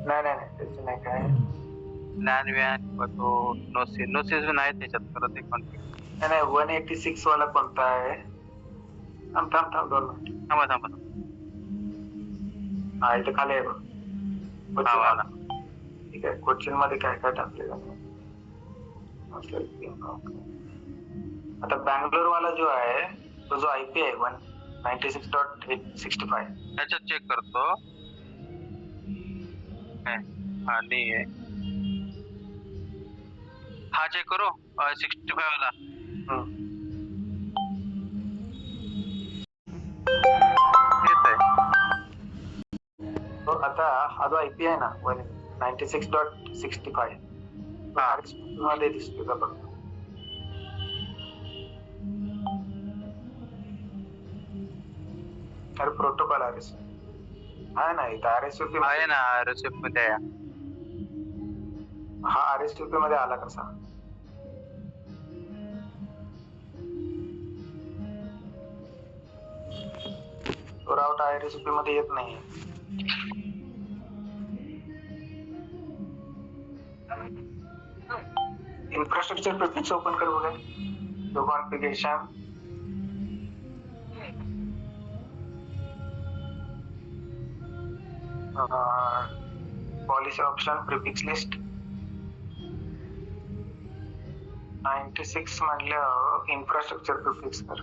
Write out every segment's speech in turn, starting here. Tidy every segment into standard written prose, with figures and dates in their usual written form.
नाही नाही नाही, त्याची नाही काय. लॅन व्यान तो नोसिस नाही त्याच्यात परत एक कॉन्फिग. नाही नाही, 186 वाला कोणता आहे? थांब थांब थांब 2 मिनिट. थांबा थांबा. हा इथे खाली आहे बघ, कोचिन हा, आला. ठीक आहे, कोचिन मध्ये काय काय टाकलेलं आहे? आता बँगलोर वाला जो आहे तो जो आयपी आहे 196.865 त्याच्यात चेक करतो. आणि हा चेक करू 65 वाला. तो आता हा जो आयपी आहे ना 196.65 मध्ये दिसतो का बघ. अरे प्रोटोकॉल आरएस आहे ना इथं, आरएसयूपी आहे ना रिसिप्ट मध्ये आहे. हा आरएसयूपी मध्ये आला कसा? तो राउट आरएसयूपी मध्ये येत नाही. इन्फ्रास्ट्रक्चर प्रिफिक्स ओपन कर बघा, जो configuration policy option prefix list 96 म्हणलं इन्फ्रास्ट्रक्चर प्रिफिक्स कर.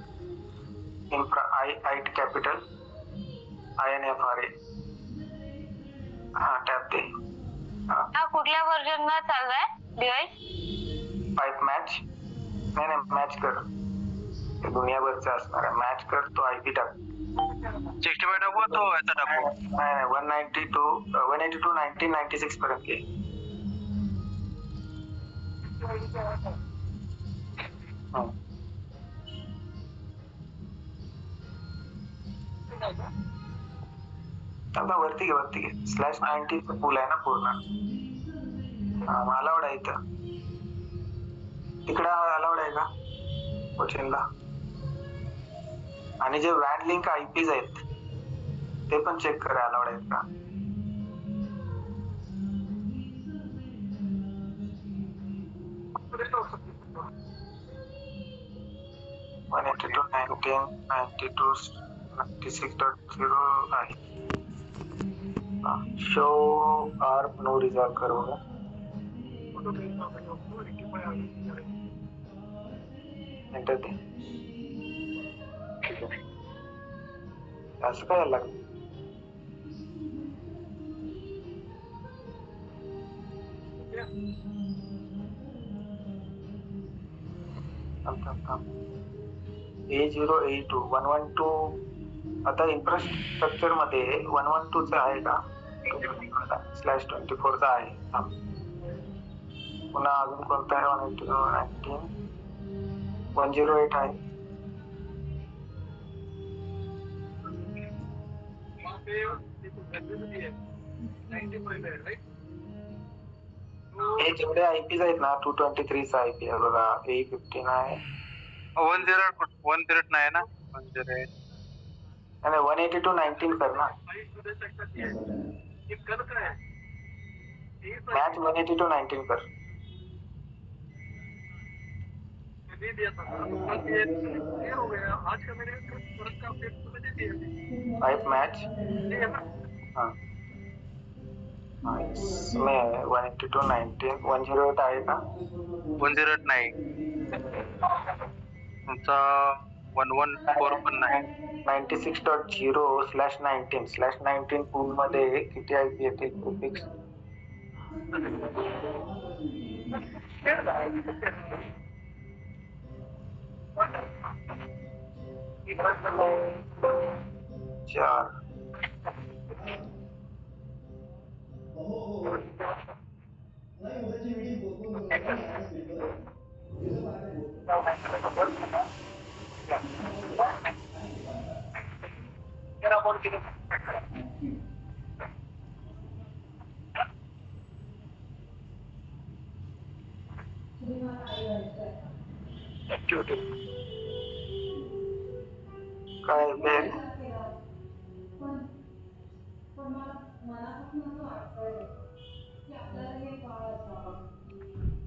इन्फ्रा आयट कॅपिटल INFRA. हा टॅप दे. हा कुठल्या व्हर्जन ला चाललाय डिव्हाइस? पाईप मॅच नाही नाही, मॅच कर, ते दुनियाभरचं असणार आहे. मॅच कर, तो आयपी टाक. 65 टाकू तो याचा टाकू? नाही नाही, 182 1996 पर्यंत घे. आता वरती घे /90 पूल आहे ना पूर्ण. अलाउड आहे इथं, तिकडं अलाउड आहे का कोचिनला? आणि जे वॅन लिंक आयपीज आहेत ते पण चेक कर, अलाउड आहेत का? वन 96.0 आहे. शो आर्प नो रिझॉल्व कर बघा. एंटर दे. असं काय लागलं? A0A2 112. आता इन्फ्रास्ट्रक्चर मध्ये 112 चा आहे का? /24 चा आहे. पुन्हा अजून कोणता आहे? 182 108 आहे. हे जेवढे आयपीज आहेत ना 223 चा आयपी आहे बघा. A15 आहे. 108 नाही ना? 108 नाही 182.19 कर ना. मॅच 182.19 कर. पाइप मैच हाँ इसमें 182.19 108 आएगा. 108 नाही तुमचा 114 पण नाही. 96.0/19 पूल मध्ये किती आयपी येतील प्रिफिक्स? चार. काय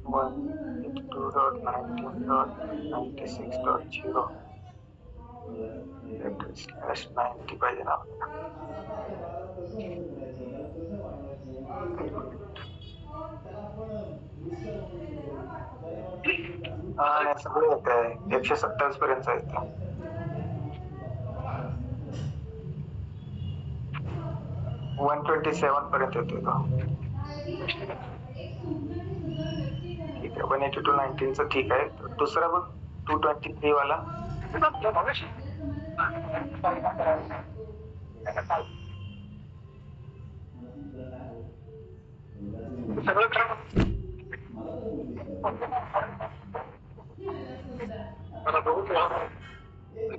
152.19.96.0 /90 पाहिजे ना हा सगळं येत आहे 127 पर्यंत येते 127 पर्यंत येते तो ठीक आहे 182.19 ठीक आहे दुसरा बघ 223 वाला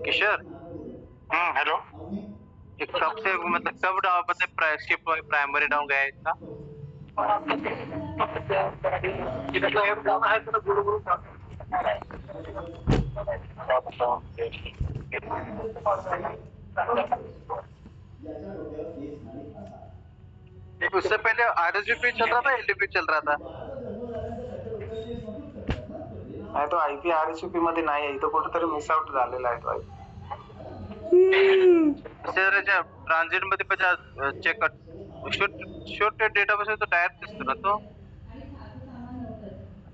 किशोर हेलो एक कब से मतलब कब मतलब स्किप प्राइमरी डाउन गया है इसका उससे पहले RSVP चल रहा था LDP चल रहा था नाही तो IP RSVP मध्ये नाही आहे इथं कुठेतरी मिस आउट झालेला आहे तो IP त्याच्या ट्रान्झिट मध्ये पण चेक शॉर्ट डेटाबेस तो डायरेक्ट दिसतो ना तो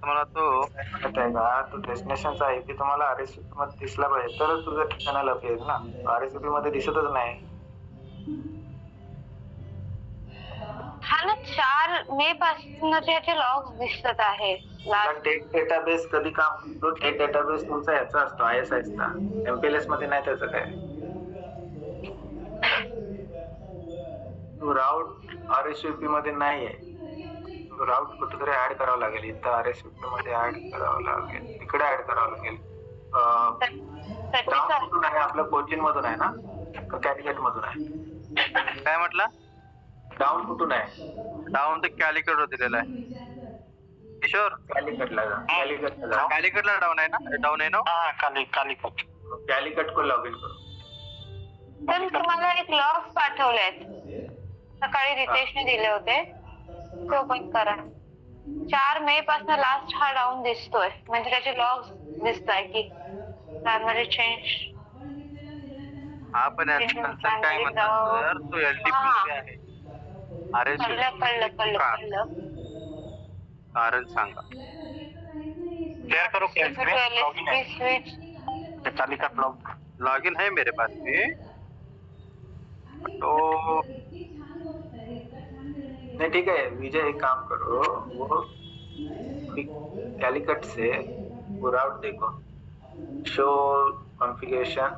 मला तो आहे का तो डेस्टिनेशनचा IP तुम्हाला RSVP मध्ये दिसला पाहिजे तर तुझं ठिकाणाला अपेल ना RSVP मध्ये दिसतच नाही हा ना 4 मे पासून त्याचे लॉग्स दिसत आहे टेक डेटाबेस कधी काम तो टेक डेटाबेस तुमचा याचा असतो ISI चा MPLS मध्ये नाही त्याचं काय राऊट RSVP मध्ये नाही आहे राऊट कुठेतरी ऍड करावं लागेल इथं RSVP मध्ये ऍड करावं लागेल तिकडे ऍड करावं लागेल कुठून आहे आपलं कोचिन मधून आहे ना का कॅलिकट मधून आहे काय म्हटलं डाऊन कुठून आहे डाऊन तर कॅलिकट दिलेला आहे किशोर कॅलिकटला कॅलिकटला डाऊन आहे ना डाऊन आहे ना कॅलिकट को लॉग इन करू तर तुम्हाला एक लॉग्स पाठवलेत सकाळी रितेशने दिले होते ते ओपन करा 4 मे पासून लास्ट हा डाऊन दिसतोय म्हणजे त्याचे लॉग्स दिसत आहे की प्रायमरी चेंज हा पण काय म्हणतात सर तो LDP आहे अरे कळलं कारण सांगा शेयर करो लॉग इन है मेरे पास भी तो नहीं ठीक है विजय एक काम करो वो कैलिकट से पूरा आउट देखो show configuration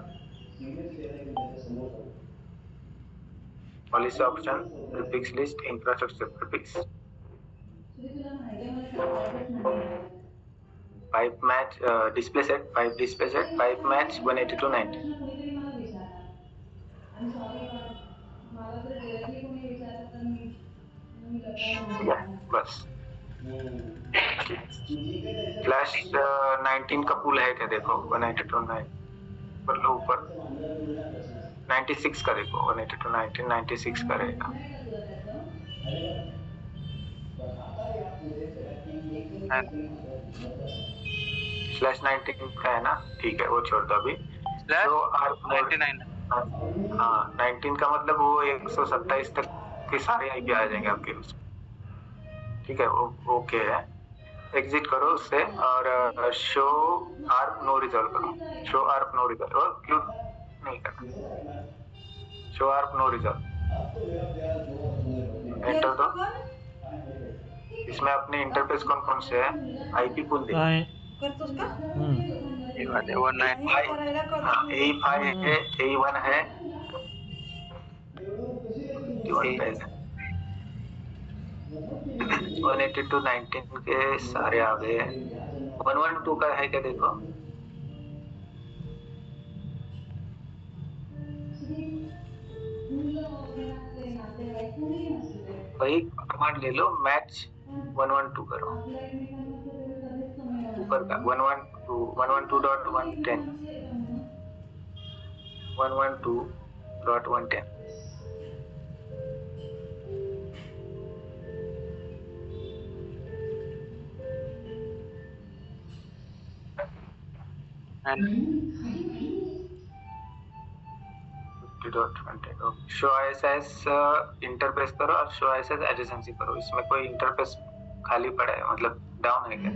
policy option prefix list infrastructure prefix pipe match display set pipe match 182.90 बस फ्लैश 19 का पुल है क्या देखो 182.9 पर लो ऊपर 96 का देखो 182.19 96 का रहेगा स्लैश 19 का है ना ठीक है वो छोड़ दो अभी तो हाँ 19 का मतलब वो 127 तक के सारे IP आ जाएंगे आपके उसमें ठीक है ओके है एग्जिट करो उससे और शो आर्प नो रिजॉल्व करो शो आर्प नो रिजॉल्व और क्यों नहीं करना show ARP no resolve enter दो इसमें अपने इंटरफेस कौन कौन से है IP पुल दे A5 है A1 है 182.19 के सारे आ गए 112 का है क्या देखो वही कमांड ले लो मैच 112 करो ऊपर का 112.110 112.110 And 50.20 शो ISS इंटरफेस करो और शो ISS एडजेसेंसी करो। इसमें कोई इंटरफेस खाली पड़ा है, मतलब डाउन है क्या?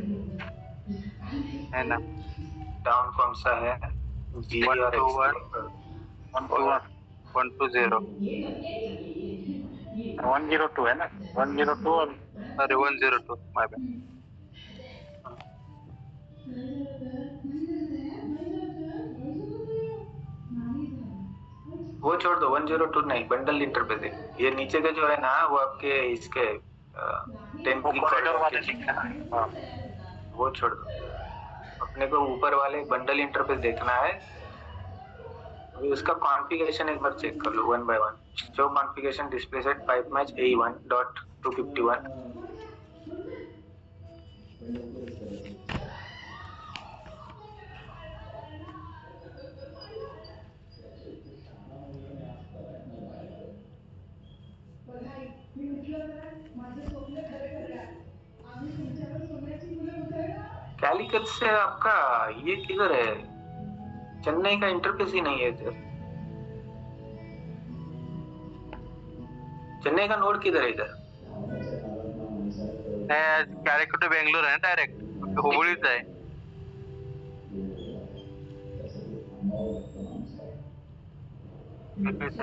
है ना, डाउन कौन सा है? G और X? 120 102 है ना, 102 और अरे 102 माय बैड। वो छोड़ दो, 102 नहीं, बंडल इंटरफेस है। ये नीचे के जो है ना, वो आपके इसके 10 कॉरिडोर वाले लिंक है ना। हाँ, वो छोड़ दो, अपने को ऊपर वाले बंडल इंटरफेस देखना है। अभी उसका कॉन्फ़िगरेशन एक बार चेक कर लो 1 by 1। Show configuration display set pipe match AE1.251। Calicut से आपका ये किधर है? चेन्नई का इंटरफेस ही नहीं है इधर। चेन्नई का नोड किधर है इधर? कॅलिकट बेंगलोर आहे डायरेक्ट, हुबळीच आहे।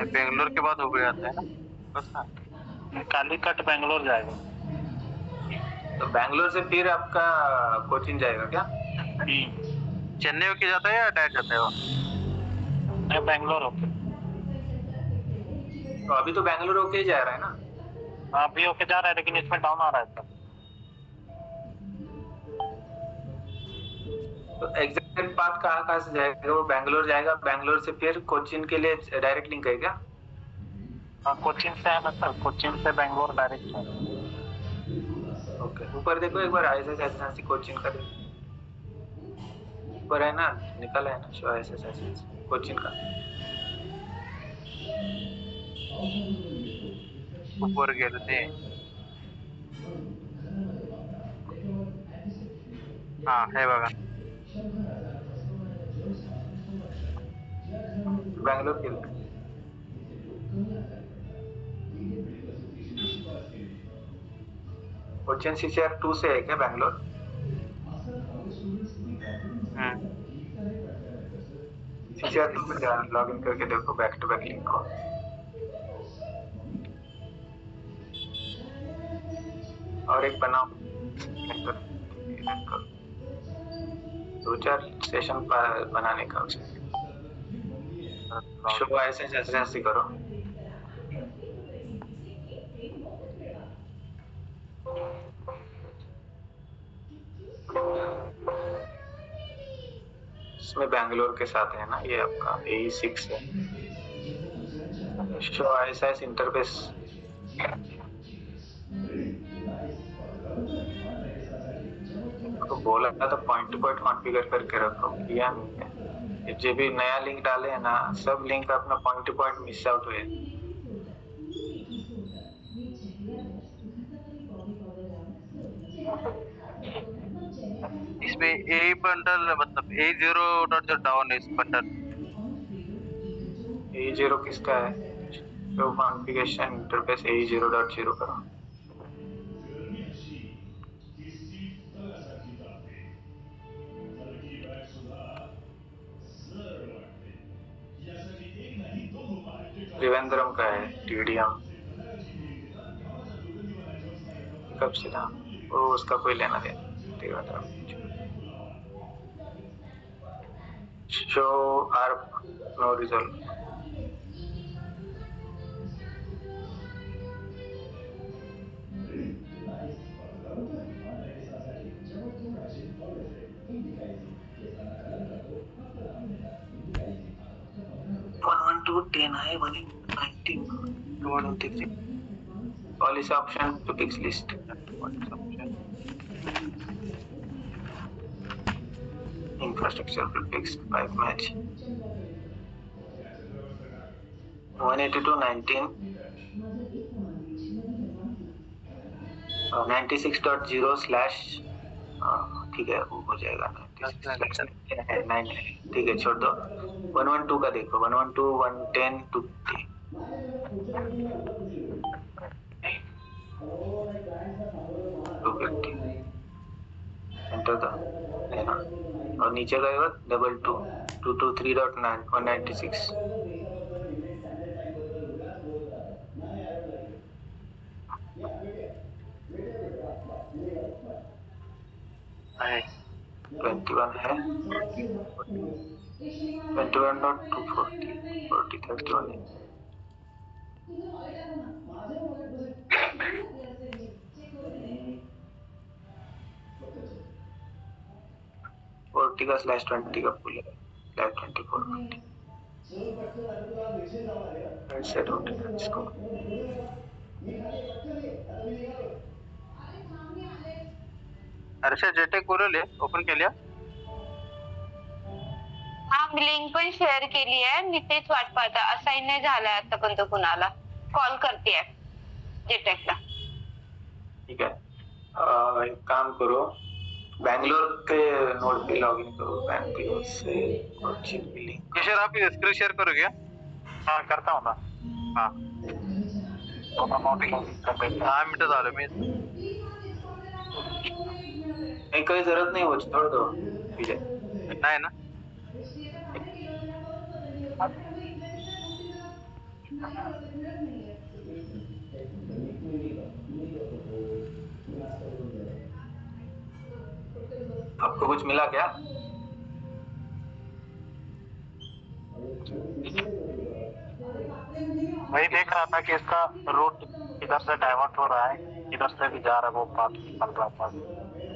बेंगलोर के बाद हुबळी आता है ना, बस। कालीकट बेंगलोर जाएगा। तो बेंगलोर से फिर आपका कोचिन जाएगा क्या? चेन्नई होके जाता है या डायरेक्ट जाता है वो? नहीं, बेंगलोर होके। तो अभी तो बेंगलोर होके ही जा रहा है ना? हाँ, अभी होके जा रहा है, लेकिन इसमें डाउन आ रहा है सर। तो एग्जैक्ट पाथ कहाँ से जाएगा? वो बेंगलोर जाएगा, बेंगलोर से फिर कोचिन के लिए डायरेक्ट लिंक है क्या? हाँ, कोचिन से है ना सर, कोचिन से बेंगलोर डायरेक्ट है। ओके, ऊपर देखो एक बार ISS एजेंसी कोचिन का देखो। ऊपर है ना, निकला है ना शो ISS एजेंसी कोचिन का। ऊपर गेले ते, हाँ है बघा। बेंगलोर के लिए कोचिन CCR 2 से है क्या बेंगलोर? CCR 2 पे लॉग इन करके देखो बैक टू बैक लिंक को। और एक बनाओ, 2-4 सेशन बनाने का उसे। शो ISS एजेंसी करो। इसमें बेंगलोर के साथ है ना, ये आपका AE6 है। शो ISS इंटरफेस को बोला था तो पॉइंट टू पॉइंट कॉन्फ़िगर करके रखो, किया नहीं है। जो भी नया लिंक डाले है ना, सब लिंक अपना point two point miss out हुए। इसमें ए बंडल मतलब A0 डाउन है इस बंडल। A0 किसका है? शो कॉन्फ़िगरेशन इंटरफेस AE0.0 करो। त्रिवेंद्रम का है TDM। कब से था वो, उसका कोई लेना देना Trivandrum. Show ARP no result. Policy option to fix list. Infrastructure prefix pipe match 182.19 96.0/ ठीक है, वो हो जाएगा ना। ठीक है, छोड़ दो। 112 का देखो, 112, 110, 250। एंटर दो, लेना। और नीचे गएगा 22, 223.9, 196। नहीं 21 है, 21.240, 31 है। फोर्टी का /20 का फुल है, /24। सेट हो गया इसको। हर्षा जेटेक बोलवले, ओपन केल्या? हा, मी लिंक पण शेअर केली आहे. मी तेच वाट पाहता, असाईन नाही झालाय आतापर्यंत कुणाला. कॉल करतेय जेटेकला. ठीक है, एक काम करो, बैंगलोर के नोड पे लॉगिन करो, बैंगलोर से कोचिन की लिंक। किशोर आप स्क्रीन शेअर करू क्या? हाँ करता हूँ ना। हाँ, तो मैं नोटिफिकेशन कर देता 10 मिनिटं झालं मी. नहीं, कोई जरूरत नहीं, वो छोड़ दो, ठीक है। नाही ना? आपको कुछ मिला क्या? वही देख रहा था कि इसका रूट इधर से डाइवर्ट हो रहा है, इधर से भी जा रहा है, वो पाथ निकल रहा था।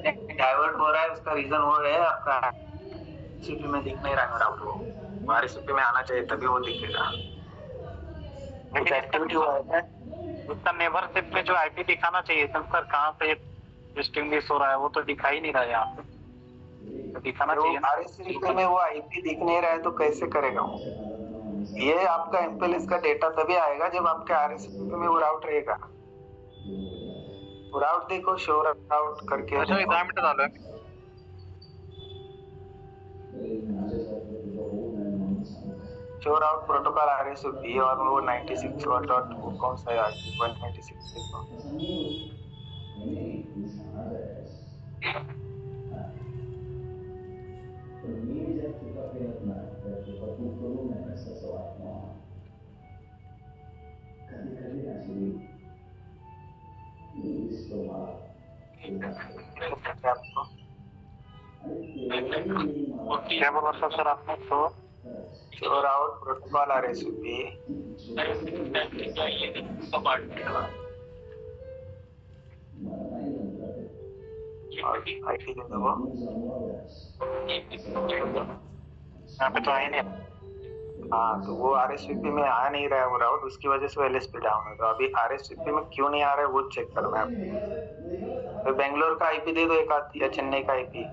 डाइवर्ट हो रहा है, उसका रीजन वो है आपका रेसिपी में दिख नहीं रहा है डाउट। वो हमारी रेसिपी में आना चाहिए, तभी वो दिखेगा। लेकिन एक्टिविटी हुआ है उसका नेबरशिप में जो आईपी दिखाना चाहिए सर, कहाँ से डिस्टिंग्विश हो रहा है वो तो दिखा ही नहीं रहा है यहाँ पे। तो दिखाना चाहिए ना। RSVP में वो आईपी दिख नहीं रहा है तो कैसे करेगा वो? ये आपका एमपीएलएस का डेटा तभी आएगा जब आपके RSVP में वो राउट रहेगा। वो राउट देखो, शो राउट करके। अच्छा, 10 मिनिटं झालोय. शो राउट प्रोटोकॉल RSVP और वो 96 डॉट कौन सा है, 196 देखो। आपको क्या बोला सर आपने? तो शो राउट प्रोटोकॉल RSVP और आईपी दे दो। यहाँ पे तो आ ही नहीं। हाँ, तो वो RSVP में आ नहीं रहा है वो राउट, उसकी वजह से LSP डाउन है। तो अभी RSVP में क्यों नहीं आ रहा है वो चेक करना है आपको। तो बेंगलोर का आईपी दे दो एक आध, या चेन्नई का आईपी,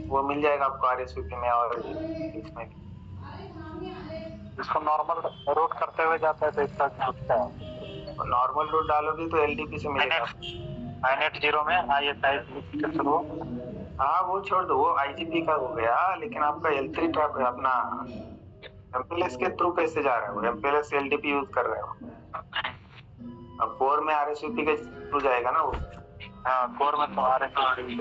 वो मिल जाएगा आपको RSVP में और इसमें। इसको नॉर्मल रूट करते हुए जाता है तो इसका छूटता है। नॉर्मल रूट डालोगे तो LDP से मिलेगा। iNet 0 में ISI के थ्रू। हाँ, वो छोड़ दो, वो IGP का हो गया, लेकिन आपका L3 ट्रैप है अपना MPLS के थ्रू कैसे जा रहा है वो? MPLS LDP यूज कर रहे हो। अब कोर में RSVP के थ्रू जाएगा ना वो। हाँ, कोर में तो RSVP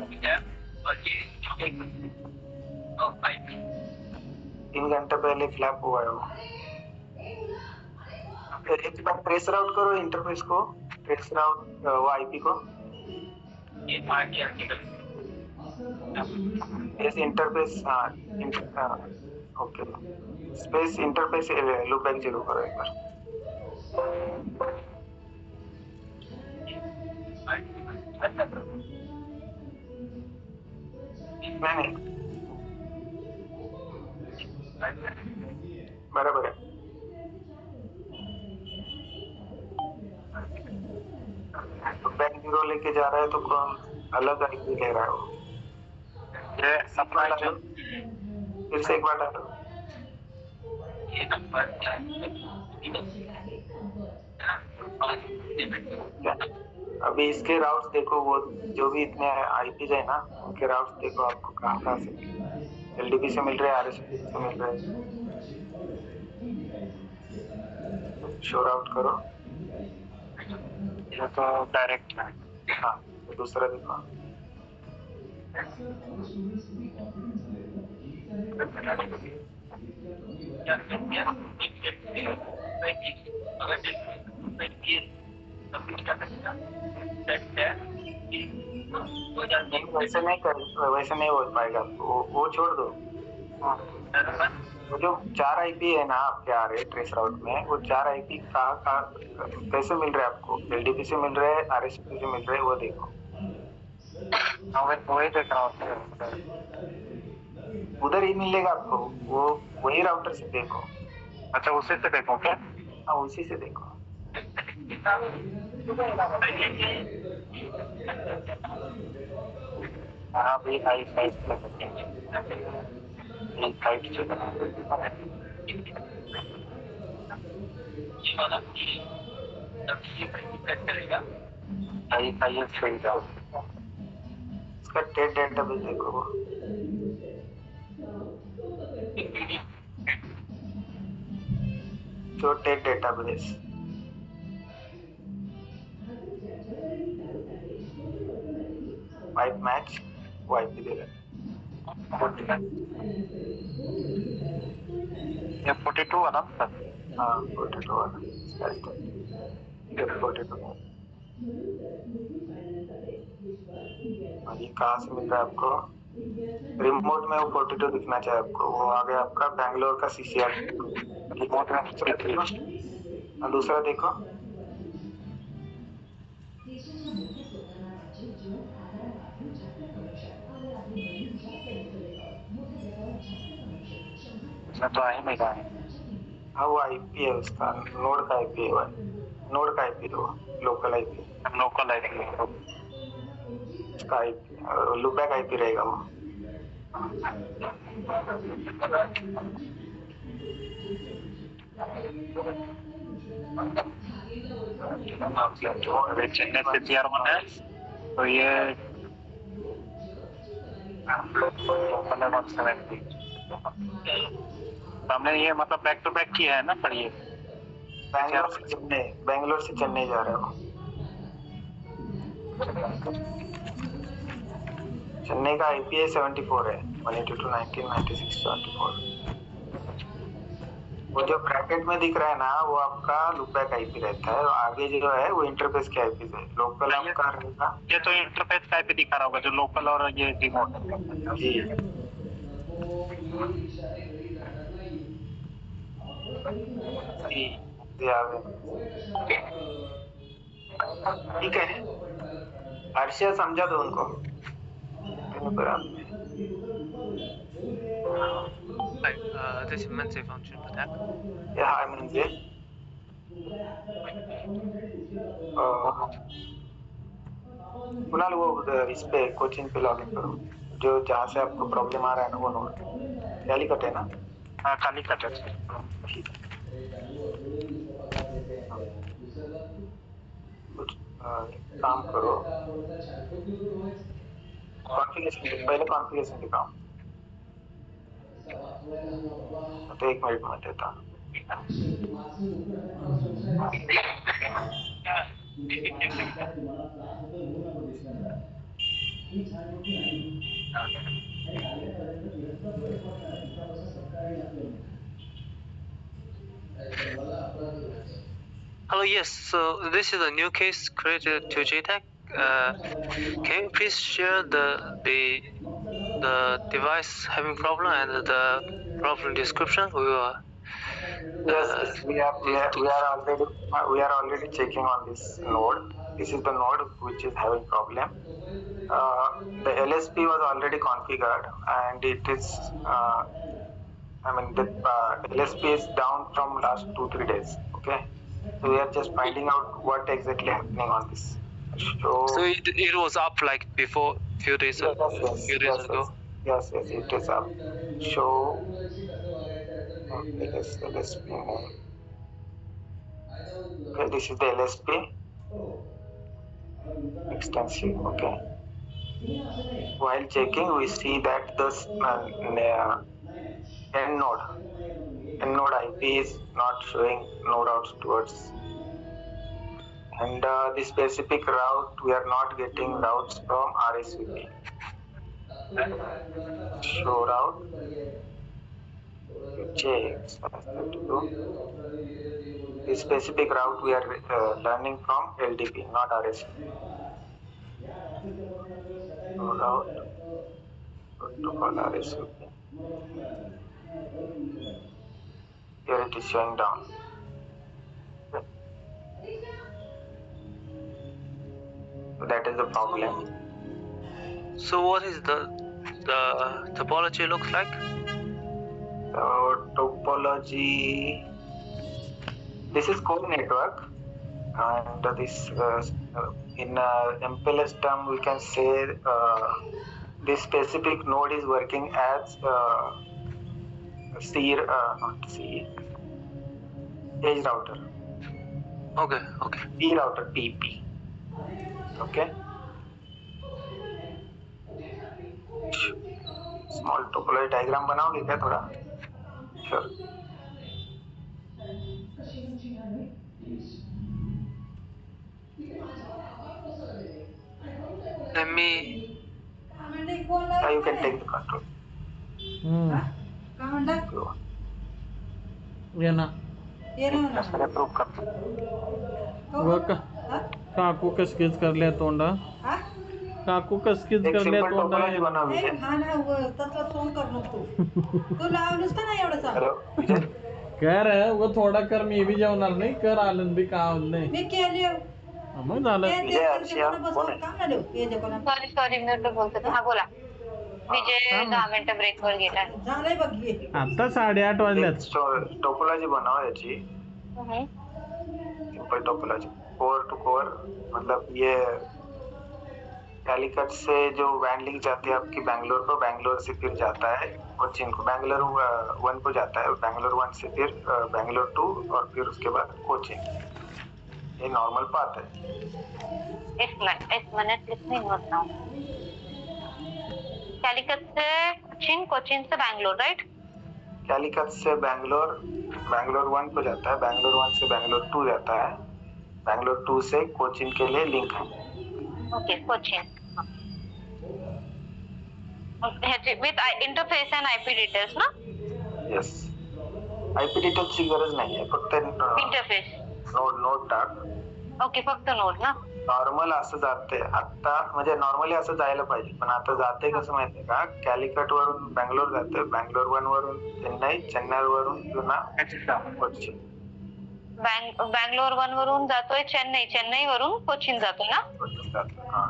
3 घंटे पहले फ्लैप हुआ है वो। एक बार ट्रेस राउट करो इंटरफेस को, ट्रेस राउट वो आईपी को। इस इंटरफेस, हाँ ओके, स्पेस इंटरफेस लूपबैक 0 करो एक बार। नहीं बराबर है। तो बैक 0 लेके जा रहा है तो कौन अलग आईपी ले रहा है वो? ये सप्लाई डालो, फिर से एक बार डालो। अभी इसके राउट्स देखो, वो जो भी इतने आईपीज है ना, उनके राउट्स देखो आपको कहाँ से एलडीपी से मिल रहे हैं, आरएसपी से मिल रहे हैं। शो राउट करो। ये तो डायरेक्ट है। हाँ, तो दूसरा देखो। नहीं, वैसे नहीं हो पाएगा आपको, वो छोड़ दो। वो जो 4 आईपी है ना आपके आ रहे ट्रेस राउट में, वो 4 आईपी कहाँ कैसे मिल रहे हैं आपको? एलडीपी से मिल रहे हैं, आरएसपी से मिल रहे हैं, वो देखो। वही देख रहा हूँ। उधर ही मिलेगा आपको, वो वही राउटर से देखो। अच्छा, उसी से देखो क्या? हाँ, उसी से देखो। हाँ भी हाई साइड इसका टेट डेटाबेस देखो। जो टेट डेटाबेस वाइप मैच वाइप भी देगा। ये 42 है ना सर? हाँ, 42 वाला 42। ये कहाँ से मिल रहा है आपको? रिमोट में वो 42 दिखना चाहिए आपको। वो आ गया आपका बैंगलोर का सीसीआर रिमोट में। दूसरा देखो। इसमें तो आई नहीं रहा है। हाँ, वो आईपी है उसका, नोड का आईपी है वो। नोड का आईपी है वो, local IP. Local I think उसका आईपी लूपबैक आईपी रहेगा वो। अभी चेन्नई से CR1 है तो ये लोकल है 170। हमने ये मतलब बैक टू बैक किया है ना सर? ये बैंगलोर से चेन्नई जा रहा है वो। चेन्नई का आईपी है 74 है, 182.19.96.74। वो जो ब्रैकेट में दिख रहा है ना, वो आपका लूपबैक आईपी रहता है। आगे जो है वो इंटरफेस के आईपी है। लोकल आपका रहेगा। ये तो इंटरफेस का आईपी दिखा रहा होगा जो लोकल और ये रिमोट। जी, ठीक है। हर्षिया समझा दो उनको। Hi, this is Mansi function attack. Yeah, hi Mansi. Kunal, वो इस पे कोचिंग पे लॉगिन करो। जो जहाँ से आपको प्रॉब्लम आ रहा है ना, वो नोट कैलिकट है ना? हाँ, कालीकट है। ठीक है। कुछ काम करो। कॉन्फ़िगरेशन पहले कॉन्फ़िगरेशन दिखाओ। तो 1 मिनट में देता हूँ। Hello, yes. So this is a new case created to JTAG. Can you please share the device having problem and the problem description? We will. Yes, we are already checking on this node. This is the node which is having problem. The LSP was already configured, and it is. The LSP is down from last 2-3 days. Okay, so we are just finding out what exactly happening on this. So it was up like before few days ago. Yes, it is up. Show LSP name. Okay, this is the LSP. extensive. Okay. While checking, we see that the end node IP is not showing no routes towards, and the specific route we are not getting routes from RSVP. Show route. You check. So that's what to do. The specific route we are learning from LDP, not RSVP. Show route. Protocol RSVP. Here it is showing down. Okay. So that is the problem. So what is the topology looks like? So topology. This is core network, and this in MPLS term we can say this specific node is working as not C, edge router. Okay. P router, PP. Okay. Small topology diagram बनाओगे क्या थोड़ा? Sure. Let me. You can take the control. येना approve कर काकू कसकीच करले तोंडा काकू कसकीच एक करले simple तोंडा टोपोलॉजी बनावी है. हेलो विजय. कर वो थोडा कर मी बी जेवणार नाही कर आलं बी का नाही मग झालं विजय अर्शिया कोण आहे? सॉरी म्यूट बोलतो. हा बोला. विजय 10 मिनिटं ब्रेकवर गेला. आता 8:30 वाजल्यात टोपोलॉजी बनाओ याची. Simple topology core to core, मतलब ये कैलिकट से जो वैन लिंक जाती है आपकी बैंगलोर को, बैंगलोर से फिर जाता है कोचिन को, बैंगलोर 1 को जाता है, बैंगलोर 1 से फिर बैंगलोर 2 और फिर उसके बाद कोचिन. ये नॉर्मल पाथ है. एक मिनट लिसनिंग मत नाउ. कैलिकट से कोचिन से बैंगलोर, राइट? कैलिकट से बैंगलोर 1 को जाता है, बैंगलोर 1 से बैंगलोर 2 जाता है, बैंगलोर 2 से कोचिन के लिए लिंक है. Okay, Cochin with interface and IP details ना? येस. आयपी डिटेल्सची गरज नाही आहे, फक्त इंटरफेस. नोड टाक. ओके, फक्त नोड ना? नॉर्मल असं जाते आता, म्हणजे नॉर्मली असं जायला पाहिजे, पण आता जाते कसं माहितीये का, कॅलिकट वरून बँगलोर जाते, बँगलोर 1 वरून चेन्नई, चेन्नई वरून पुन्हा कोचिन. बँगलोर 1 वरून जातोय चेन्नई, चेन्नई वरून कोचिन जातोय ना? कोचिन जातो. हा.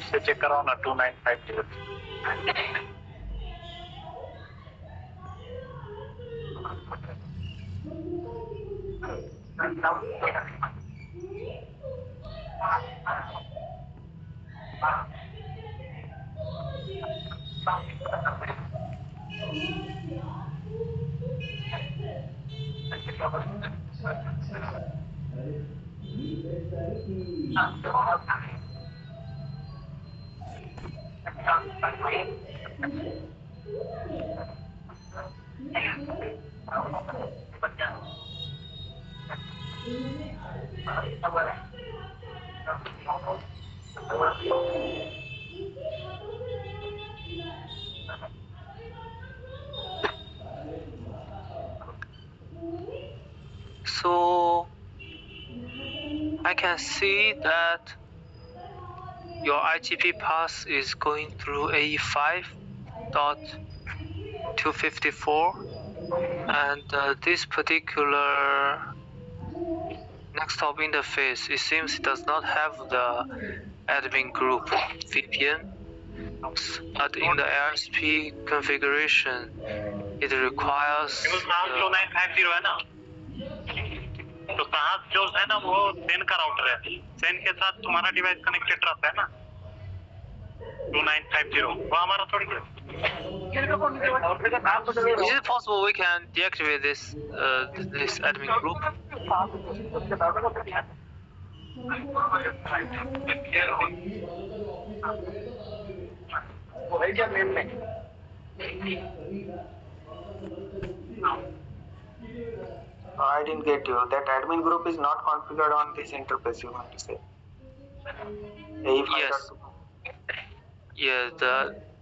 से चेक कराओ ना 2950. So I can see that your IGP path is going through AE5.254, and this particular next hop interface, it seems it does not have the admin group VPN, but in the ARSP configuration, it requires केवल साहब जो 950 है ना, तो साहब जो है ना वो सेन का राउटर है, सेन के साथ तुम्हारा डिवाइस कनेक्टेड रहता है ना, 2950 वो हमारा थोड़ी है। Is it possible we can deactivate this admin group? I didn't get you. That admin group is not configured on this interface, you want to say? Yes. Yeah, the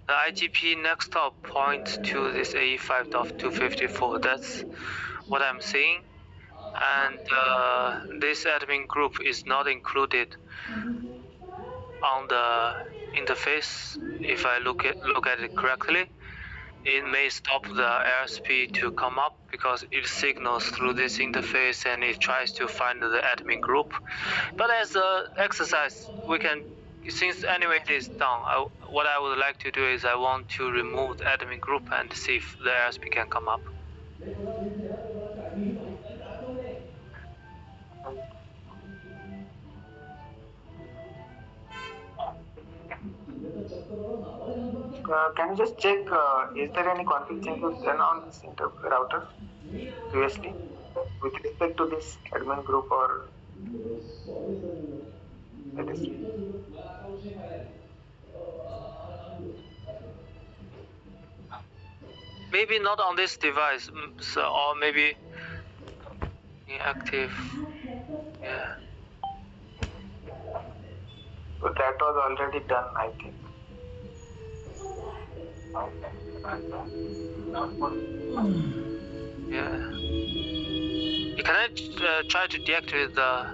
IGP next hop points to this AE5.254. That's what I'm seeing. And this admin group is not included on the interface. If I look at it correctly, it may stop the ARSP to come up because it signals through this interface and it tries to find the admin group. But as an exercise, we can, since anyway it is done, what I would like to do is I want to remove the admin group and see if the ARSP can come up. Can you just check, is there any config changes done on this router previously with respect to this admin group or let us see. Maybe not on this device, or maybe inactive. Yeah. But that was already done, I think. Yeah. Can I try to deactivate the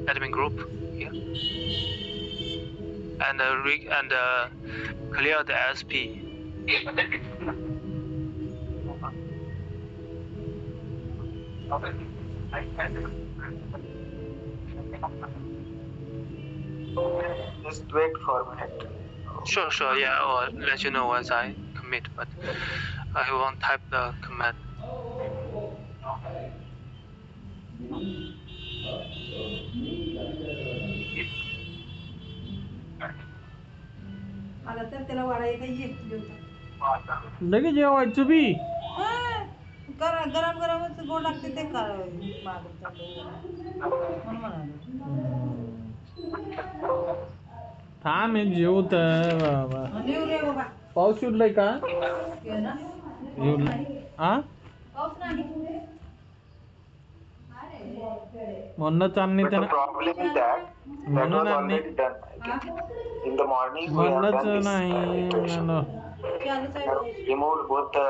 admin group here and clear the ARSP? Just wait for a minute. Sure, yeah, I'll let you know once I commit, but I won't type the command. लगेच जेवायचं B गरम गरमच गोड लागते ते मागत थांब हे जेवत बाबा पाऊस सुटलाय का हा म्हणूनच आम्ही But the त्यांना problem is that was already done. I think. In the morning we have म्हणूनच done this नाही iteration. We have removed both the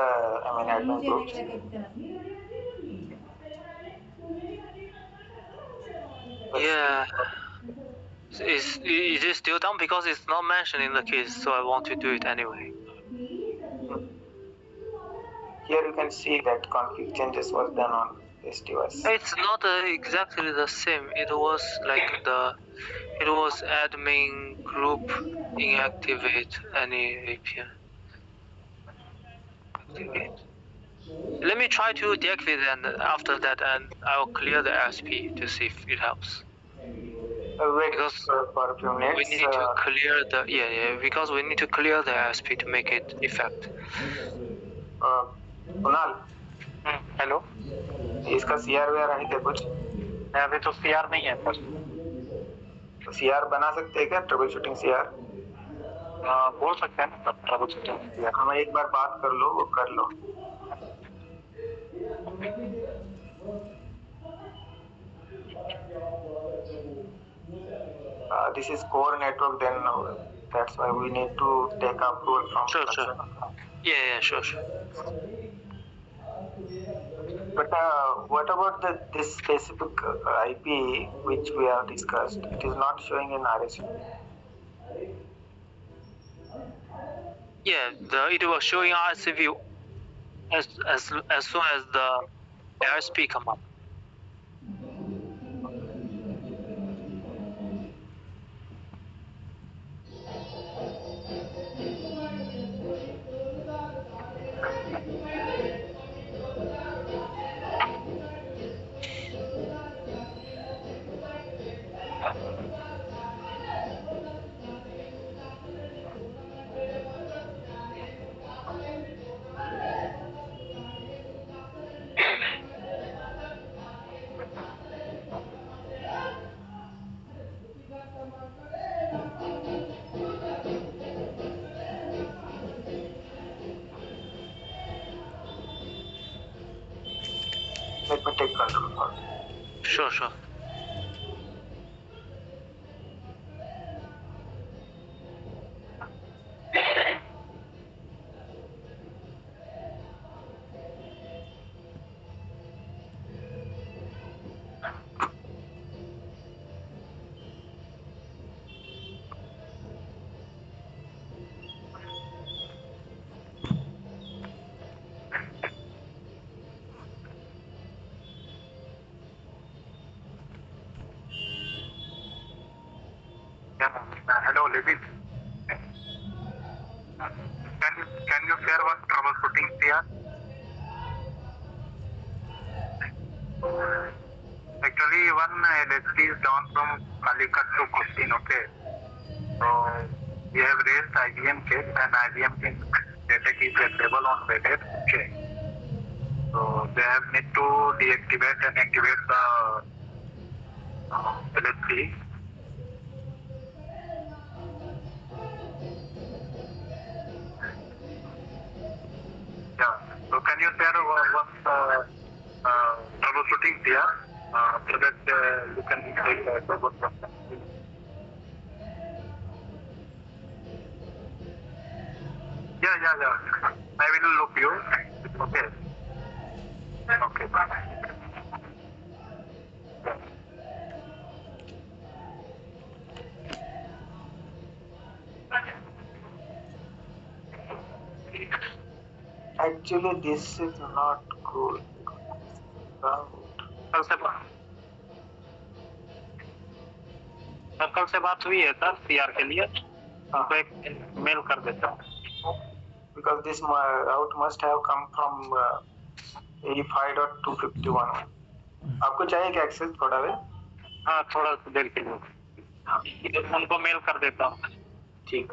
admin groups. Yeah. Is it still done? Because it's not mentioned in the case, so I want to do it anyway. Here you can see that config changes was done on this device. It's not exactly the same. It was like it was admin group inactivate any VPN. Activate. Let me try to deactivate and after that, and I'll clear the ARSP to see if it helps. Wait Because for a few minutes. we need to clear the because we need to clear the ARSP to make it effect. Kunal, hello, इसका CR वगैरह है क्या कुछ? अभी तो CR नहीं है पर तो CR बना सकते हैं क्या? Trouble shooting CR? बोल सकते हैं ना सब ट्रबल शूटिंग। हमें एक बार बात कर लो, वो कर लो। This is core network, then that's why we need to take approval from. Sure. Yeah, sure. But what about this specific IP which we have discussed? It is not showing in RSP. Yeah, it was showing RSV as soon as the ARSP come up. Sure. Hello, Libby. Can you share one troubleshooting here? Actually, one LHT is down from Calicut to Cochin, okay? So, we have raised IBM case and IBM data is available on Reddit, okay? So, they have need to deactivate and activate the LHT. Yeah. So, can you share one troubleshooting here so that you can take the troubleshooting? Yeah. I will look you. Okay. Okay. Actually, this is not good. कल से बात हुई है sir CR के लिए, उनको एक mail कर देता हूँ। Because this route must have come from 85.251. आपको चाहिए क्या एक्सेस थोड़ा वे? हाँ, थोड़ा देर के लिए उनको मेल कर देता हूँ। ठीक।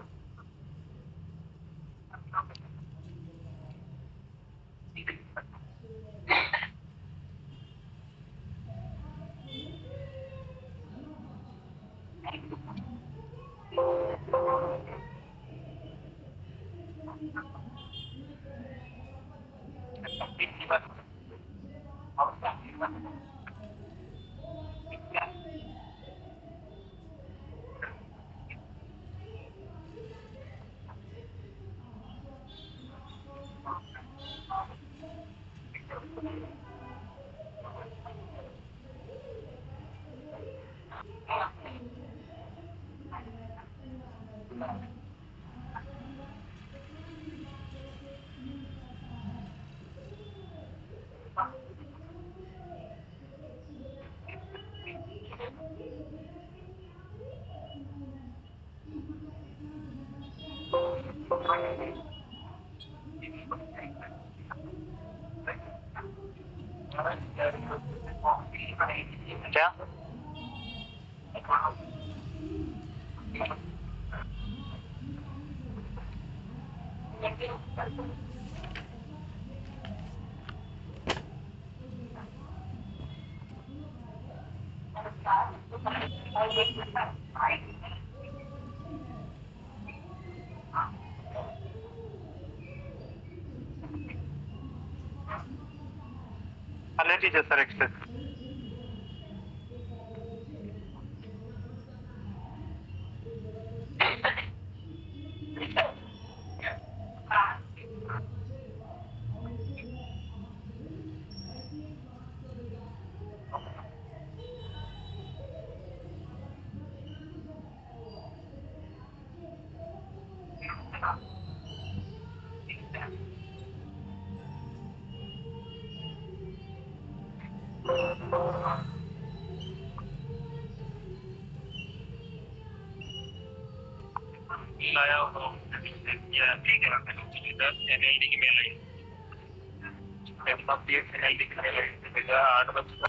क्या? ले लीजिए सर एक्सेस। लाया हो या ठीक है एनएलडी की मेल आई एनएलडी की मेल आई 8 बजे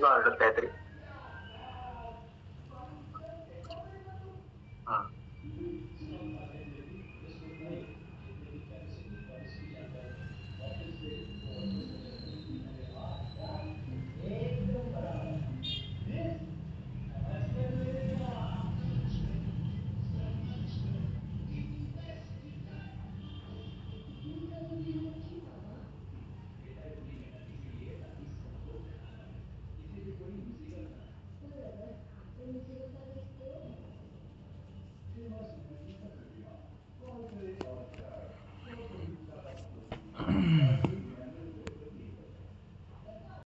पेंडिंग ऑर्डर काहीतरी. हा.